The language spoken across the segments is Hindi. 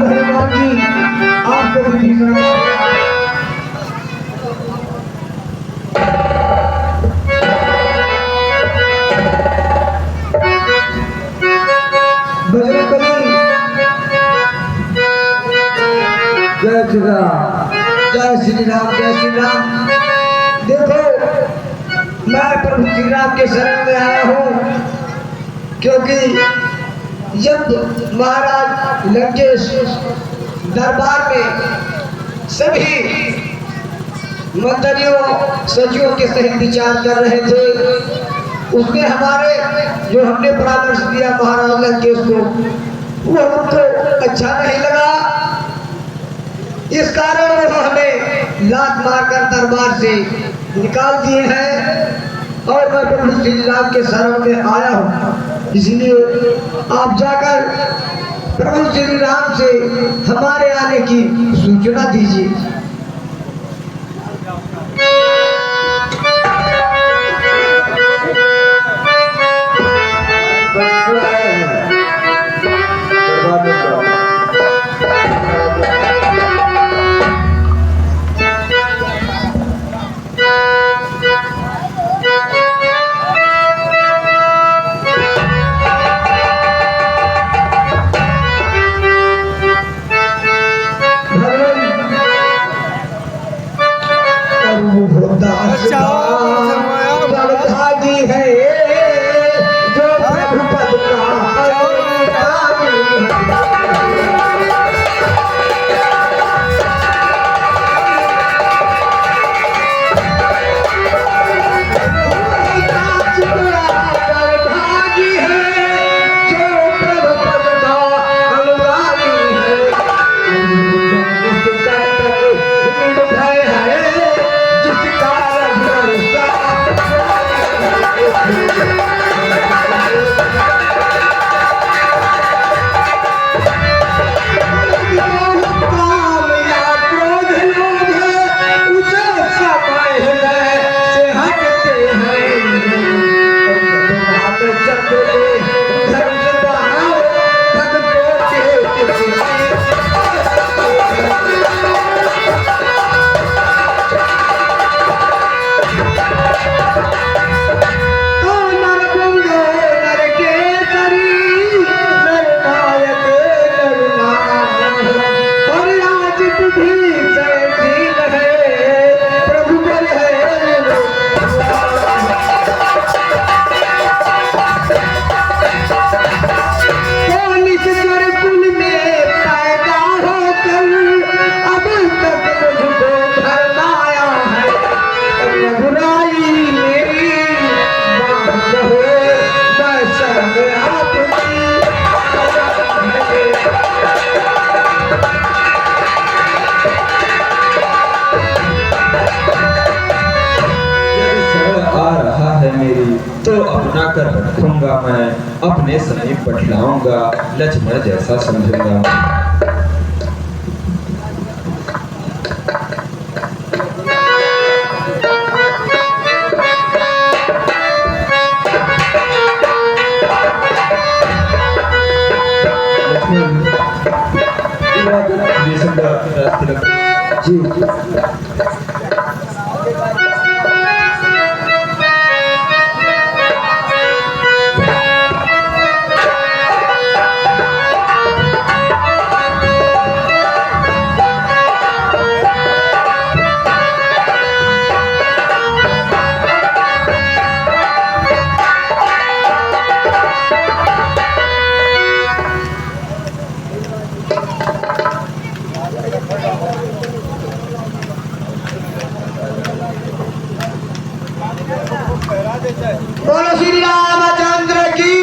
हनुमान जी आपको भी जय श्री राम, जय श्री राम, जय श्री राम। देखो मैं प्रभु श्री राम के शरण में आया हूँ, क्योंकि जब महाराज लंकेश दरबार में सभी मंत्रियों सचिवों के सहित विचार कर रहे थे, उसमें हमारे जो हमने परामर्श दिया महाराज लंकेश को, वो हमको अच्छा नहीं लगा। इस कारण वो हमें लात मारकर दरबार से निकाल दिए हैं और मैं प्रभु श्री राम के शरण में आया हूँ। इसलिए आप जाकर प्रभु श्री राम से हमारे आने की सूचना दीजिए। तो अपना कर रखूंगा मैं, अपने समीप बैठलाऊंगा, लक्ष्मण जैसा समझूंगा। जी बोलो श्री रामचंद्र की।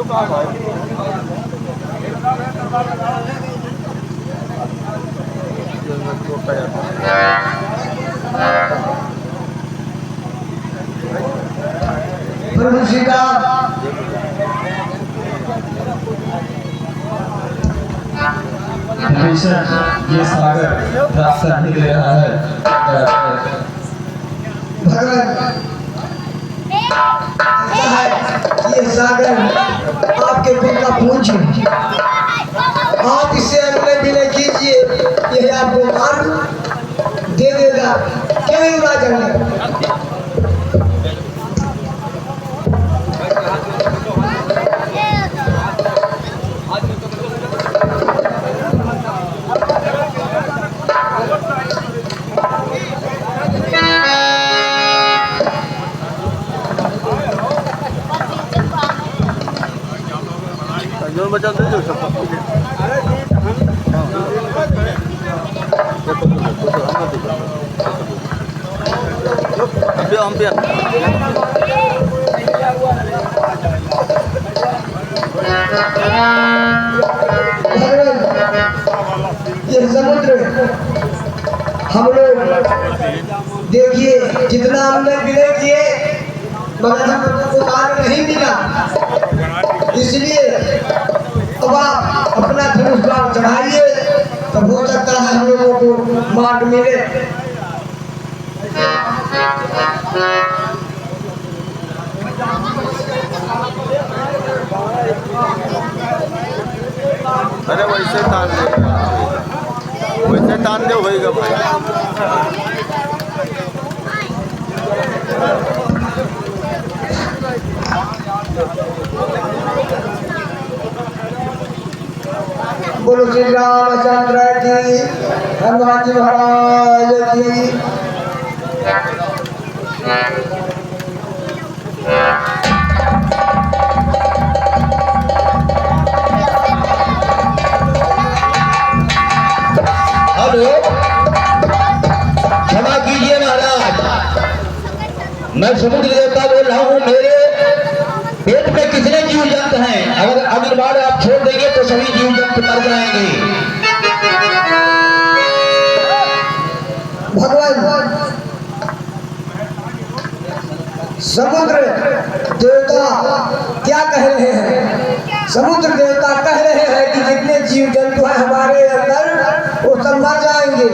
प्रभु श्री राम विभीषण, ये सागर रास्ता नहीं दे रहा है। भगवान ये सागर आपके कुल का पूंछ है। आप इसे अगले विनय कीजिए, यही आपको मार्ग दे देगा। क्यों ना जाने बचा दे जो सब अभी हम भी ये समुद्र हम लोग देखिए जितना हमने विनय किए मगर हमको मार्ग नहीं मिला, इसलिए अब आप अपना धनुष बाण चढ़ाइए, तब हो सकता है हम लोगों को मार्ग मिले। अरे वैसे तान दे होएगा भाई। बोलो श्री रामचंद्र की, हनुमान जी महाराज की। हेलो, क्षमा कीजिए महाराज, मैं समुद्र देवता बोल रहा हूँ। मेरे पेट में कितने जीव जंतु हैं? अगर अगली बार आप छोड़ देंगे तो सभी जीव जंतु मर जाएंगे। भगवान समुद्र देवता क्या कह रहे हैं? समुद्र देवता कह रहे हैं कि जितने जीव जंतु हैं हमारे अंदर वो सब मर जाएंगे।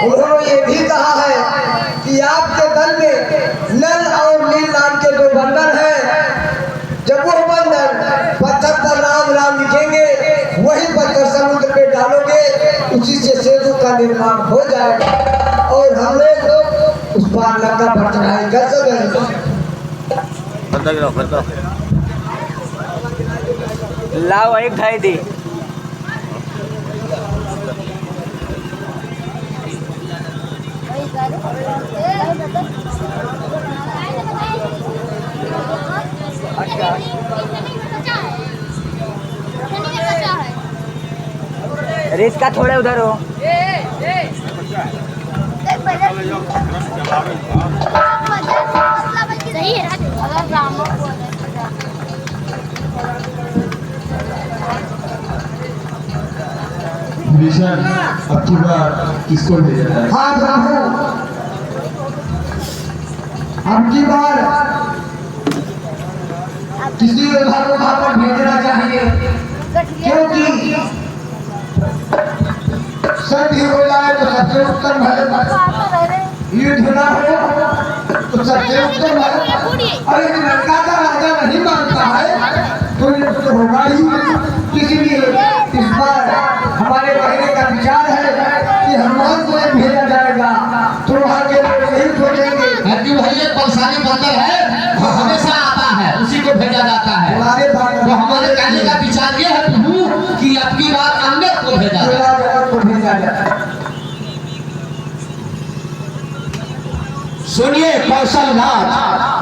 उन्होंने ये भी कहा है कि आपके दल में नल और नील नाम के दो बंदर हैं। जब वो बंदर पत्थर पर राम राम लिखेंगे, वही पत्थर समुद्र पे डालोगे, उसी से सेतु का निर्माण हो जाएगा और हम लोग उस पार लंका पर चढ़ाई कर सकेंगे। लाओ एक ढाई दी। अरे इसका थोड़े उधर हो। सही है। विभीषण, अब की बार किसको ले जाता है? हाँ प्रभु, अब की बार किसी उधार पर भेजना चाहिए, क्योंकि सत्य हो जाए तो सबसे उत्तम है, युद्ध ना हो तो सबसे उत्तम है। और यदि लंका का राजा नहीं मानता है तो युद्ध तो होगा ही। इसलिए इस बार हमारे कहने का विचार है कि हनुमान को भेजा जाएगा, तो वहाँ के लोग यही सोचेंगे क्यों भाई, ये परेशानी बंदर है, वो हमेशा आता है, उसी को भेजा जाता है। हमारे तो हमारे कहने का विचार ये है प्रभु कि अब की बार अंगद को भेजा जाए। को भेजा जाए। सुनिए कौशलनाथ,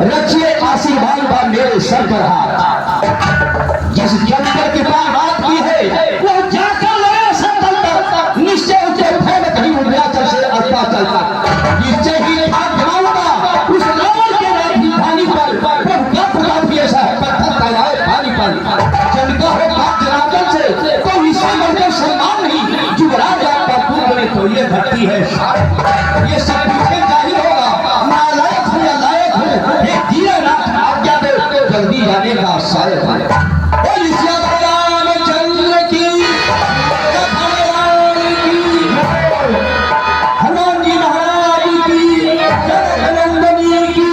रखिए आशीर्वाद बा मेरे सर पर हाथ। जिस जंतर की बात की है वो जाकर लड़े संकल तक, निश्चय उसे भय में कहीं उन्याचल से अल्पा चलता। निश्चय ही भाग जमाऊंगा उस रावण के राजधानी पर, प्रभु का खुदा भी ऐसा है, पत्थर का पानी पर। ये दीनानाथ आज्ञा दे जल्दी जाने का शायद है। बोल श्यामचंद्र की, हनुमान जी महाराज की, जगदम्बनी की।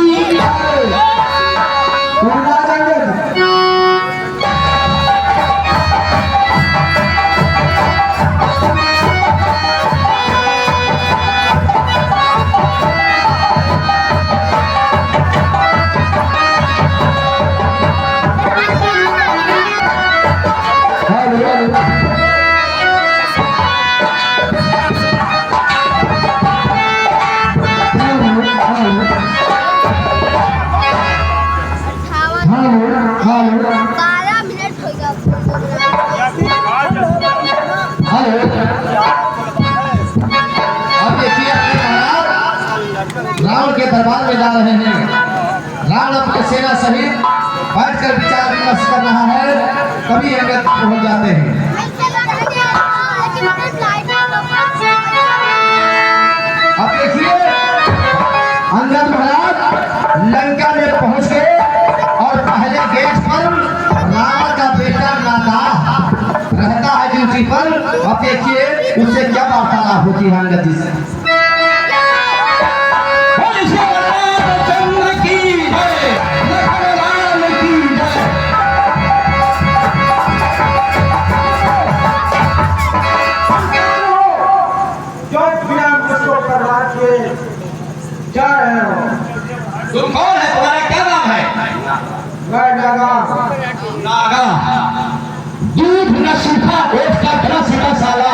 रावण के दरबार में जा रहे हैं। रावण अपने सेना सहित बैठकर विचार विमर्श कर रहा है, तभी अंगद पहुंच जाते हैं। अब देखिए अंगद महाराज लंका में पहुंच गए और पहले गेट पर रावण का बेटा नागा रहता है ड्यूटी पर। अब देखिए उससे क्या वार्तालाप होती है अंगद जी से। तुम कौन है? तुम्हारा क्या नाम है? नागा। दूध न सूखा, ओट का बड़ा सीधा साला।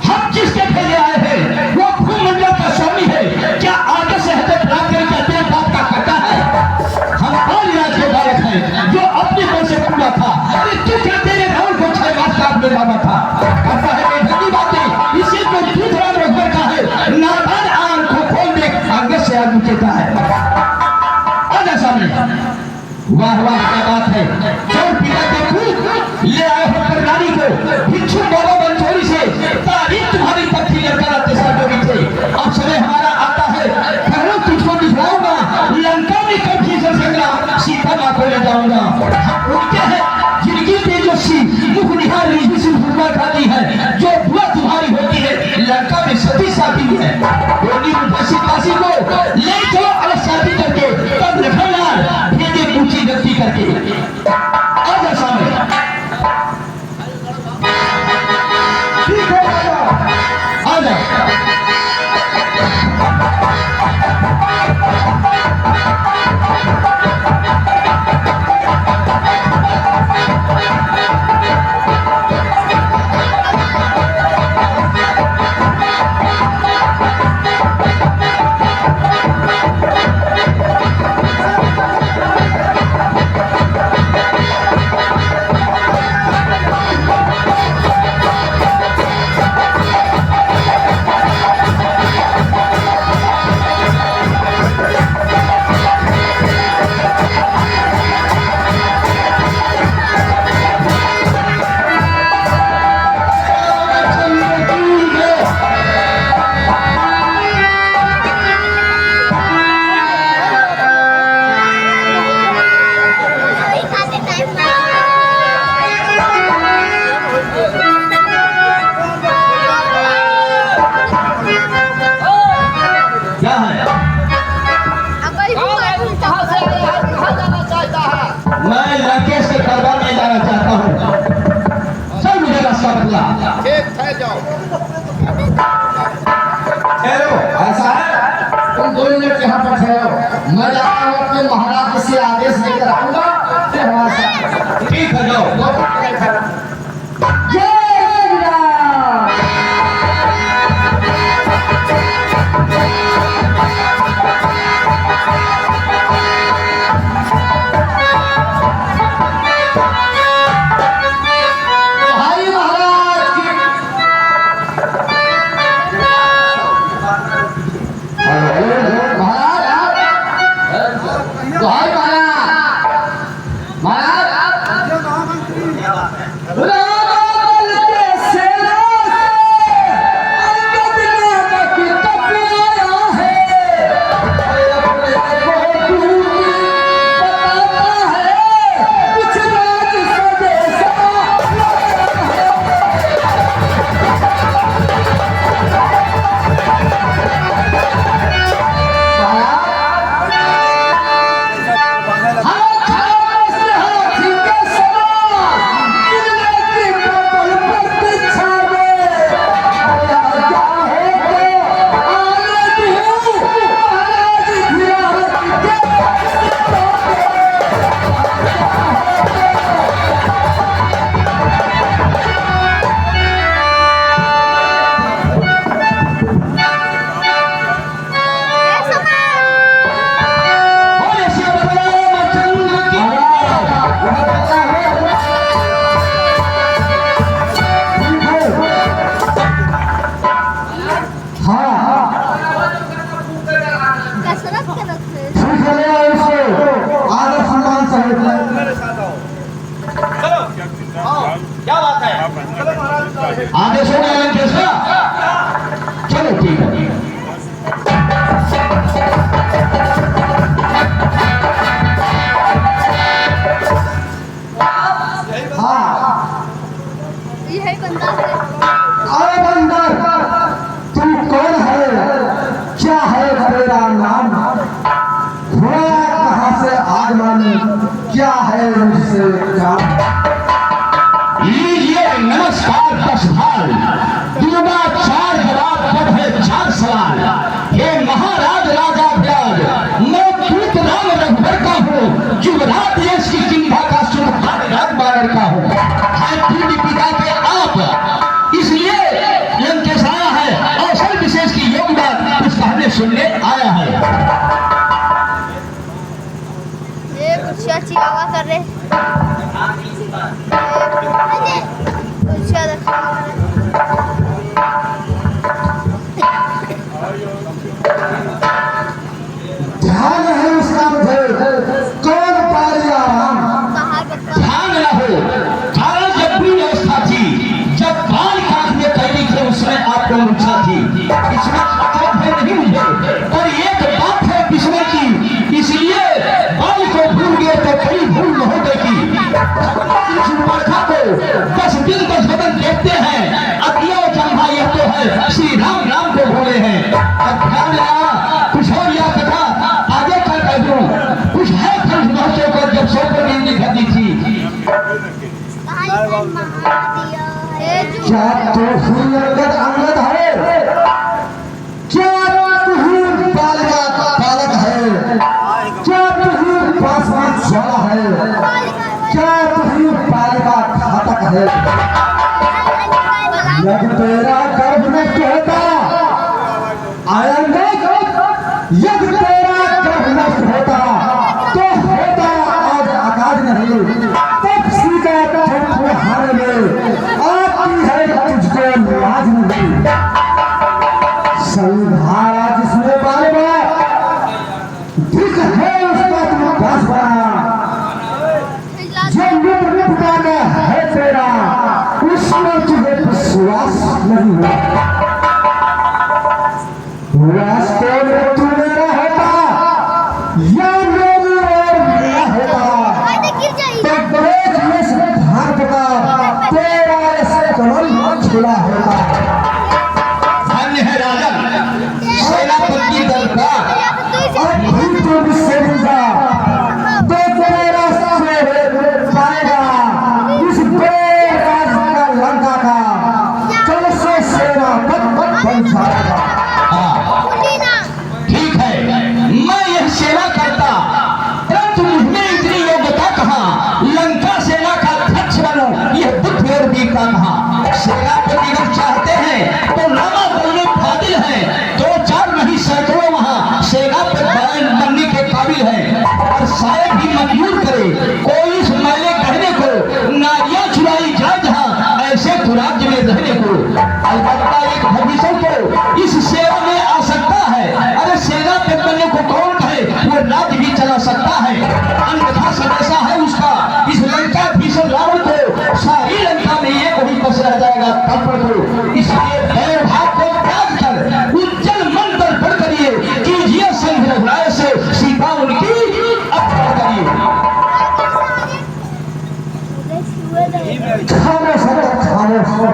हम जिसके भेजे आए हैं वो भूमंडल का स्वामी है। क्या आगे से हदत रात करके अपने बाप का करता है? हम पाल राज के बालक हैं जो अपने मन से पूरा था। अरे तू क्या तेरे रावण को 6 मास का अपने मामा था? कहता है बेटी बातें इसी को दूध राम रखकर का है। नादान आम को खोल दे आगे से आगे कहता है। आजा सामने। वाह वाह क्या बात है। चोर पिता के खूब ले आए हो करनारी को भिक्षु बाबा बंचोरी से तारीफ तुम्हारी तथी लड़का तेसा जोड़ी थे। अब समय हमारा आता है, पहले तुझको दिखलाऊंगा लंका में कभी से संग्राम सीता माँ को ले जाऊंगा। उनके हैं जिनकी तेजस्वी मुख निहार रीति से भूमा खाती है, जो बुआ तुम्हारी होती है लंका में सती साथी है। बोली मुझे काशी को ले जाओ अलग शादी करके तब रखना भेजे पूछी गलती करके। आजा सामने। ठीक है आजा। मैं लंकेश के दरबार में जाना चाहता हूँ। चल मुझे रास्ता बदला। ऐसा है तुम 2 मिनट यहाँ पर ठहरो, मैं जाता हूँ अपने महाराज से आदेश लेकर आऊंगा। ठीक है जाओ। आदेश हो गया लंकेश का? चलो ठीक है। हाँ यही बंदा है। अरे बंदर, तू कौन है? क्या है तेरा नाम? हुआ कहाँ से आगमन? क्या है मुझसे काम? लीजिए नमस्कार 10 भाल, दुर्गा 4 जवाब, पद है 4 सवाल। हे महाराज राजा व्याज, मैं दूत राम रघुवर का हूँ, युवराज देश की चिंता का सुधार राजबागर का हूँ। पिता के आप इसलिए लंकेश आया है, अवसर विशेष की योग्य बात कुछ कहने सुनने आया है। ये कुछ अच्छी आवाज कर रहे। कुछ अच्छा ध्यान है उसका मुझे, कौन पालिया राम? कहाँ बता? ध्यान रहो, कारण जब भी व्यवस्था थी, जब बाल काट में कैदी थे उस समय आपको मूर्छा थी। इसमें मतलब है नहीं मुझे, पर एक बात है विस्मय की, इसलिए बाल को भूल गए तो कई भूल न हो गई। इस मूर्खा को 10 दिन 10 बदन देखते हैं, अतिया चंभा यह तो है श्री राम राम को भूले हैं। अब ध्यान रहा, कुछ और याद रखा, आगे कल कह दूं, कुछ है खंड महत्व को जब सौ पर नींद खाती थी। क्या तो ही अंगद अंगद है? क्या तू ही बालिका बालक है? क्या तू ही पासवान ज्वाला है? क्या तू ही बालिका घातक है? यदि तेरा गर्भ में कहता आएंगे, यदि तेरा गर्भ नष्ट होता तो होता आज आकाश नहीं, तब सीता हारे में आती है तुझको लाज नहीं। संधारा जिसमें बाल बड़ा दिख है उसका तुम दास बड़ा, जो निपुणता में है तेरा उसमें तुझे विश्वास नहीं हुआ। वास्तव में तू मेरा होता या मेरी और मेरा होता, तो बड़े जिले से भाग का तेरा ऐसे कमल खुला होता। धन्य है राजन, सेनापति दरबार, और भी तो मुझसे मिलता तो तेरा से पाएगा इस बड़े राज का लंका का कल से सेनापति बन जाएगा। ठीक है, मैं यह सेवा करता, परंतु मुझमें इतनी योग्यता कहाँ? लंका सेना का अध्यक्ष बनो, यह बुद्धि और वीरता कहाँ? सेनापति अगर चाहते हैं तो नामा बोलने फादिल है, 2-4 नहीं सैकड़ों वहाँ सेना पर बनने के काबिल है, और शायद भी मंजूर करे कोई इस मैले कहने को, नारियां चुराई जाए जहाँ ऐसे कुराज में रहने को। अलबत्ता एक भविष्य को इस सेवा में आ सकता है। अरे सेना पे बनने को कौन कहे, वो राज्य भी चला सकता है, अन्यथा संदेशा है उसका इस लंका भीषण रावण को, सारी लंका में ये कोई बस रह जाएगा तत्पर को। इसलिए भय भाग को त्याग कर उज्जवल मन पर बढ़ करिए, कीजिए संघ रघुराय से सीता उनकी अपहरण करिए। खामोश हो, खामोश हो।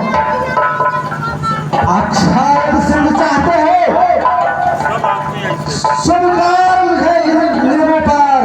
अच्छा सुन चाहते हो? स्वीकार है इन नियमों पर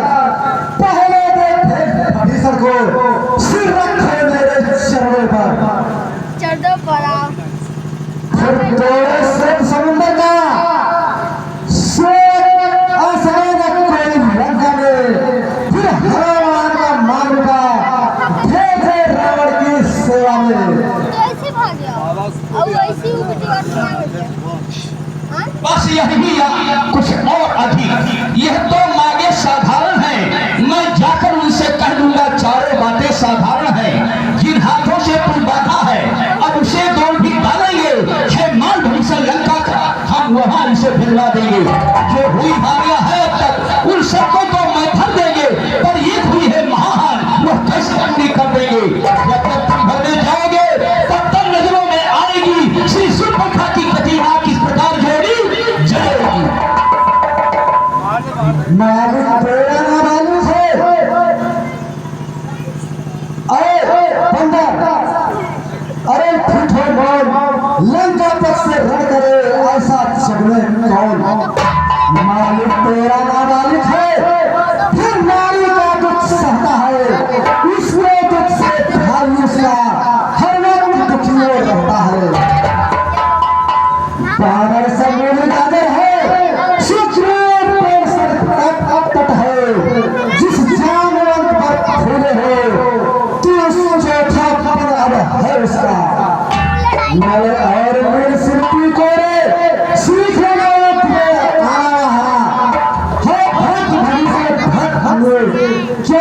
जो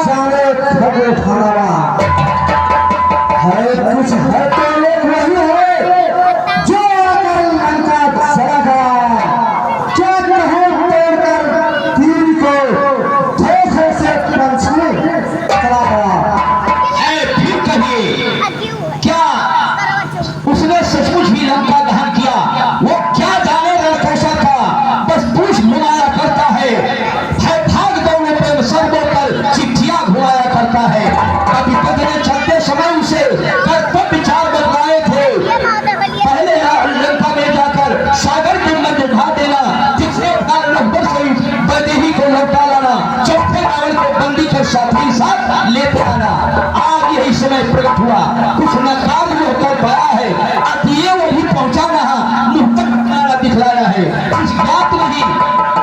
जाने खबर उठाना है कुछ है तो लोग वही है जो अगर लंका चला गया जो कहे तोड़कर तीर को धोखे से पंछी चला गया। फिर कहिए क्या उसने सचमुच ही लंका दहन किया? वो क्या जाने रणकौशल का, बस पूछ घुमाया करता है भाग दौड़ने पे सर पर चिट्ठियां घुमाया करता है। कभी बदले चलते समय उसे कर्तव्य विचार बदलाए थे। पहले लंका में जाकर सागर के मध्य ढा देना, तीसरे नंबर से वैदेही को लौटा लाना, चौथे रावण को बंदी के साथी साथ लेते आना। आज यही समय प्रकट हुआ, कुछ नकार में होकर पाया है, अब ये वही पहुंचाना मुंह तक दिखलाया है। कुछ बात नहीं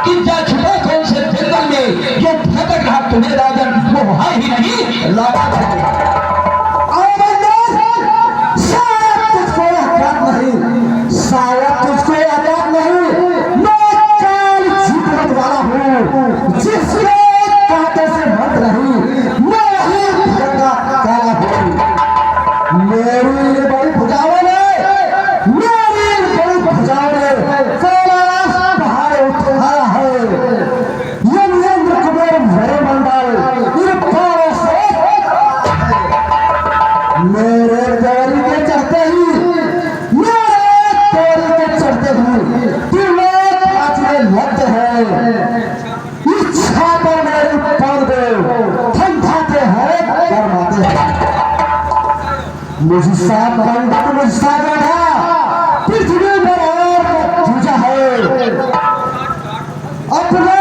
कि क्या छुपा कौन से जंगल में जो भटक रहा तुम्हें राजन, वो है ही नहीं लागा है। शायद तुझको याद नहीं, मैं काल जीतने वाला हूँ, जिसके कांटे से मत रही, मैं ही भटका काला हूँ। मेरी बड़ी भुजाओं ने कैलाश पहाड़ उठाया है। यमयंत्र कुबेर भैरवमंडल इन पारों से मेरे गौरी के चढ़ते ही लगते हैं। इच्छा पर मेरी पर दो, ठंडाते हैं गरमाते हैं। मुझे साथ बैठा पृथ्वी पर और जूझा है अपने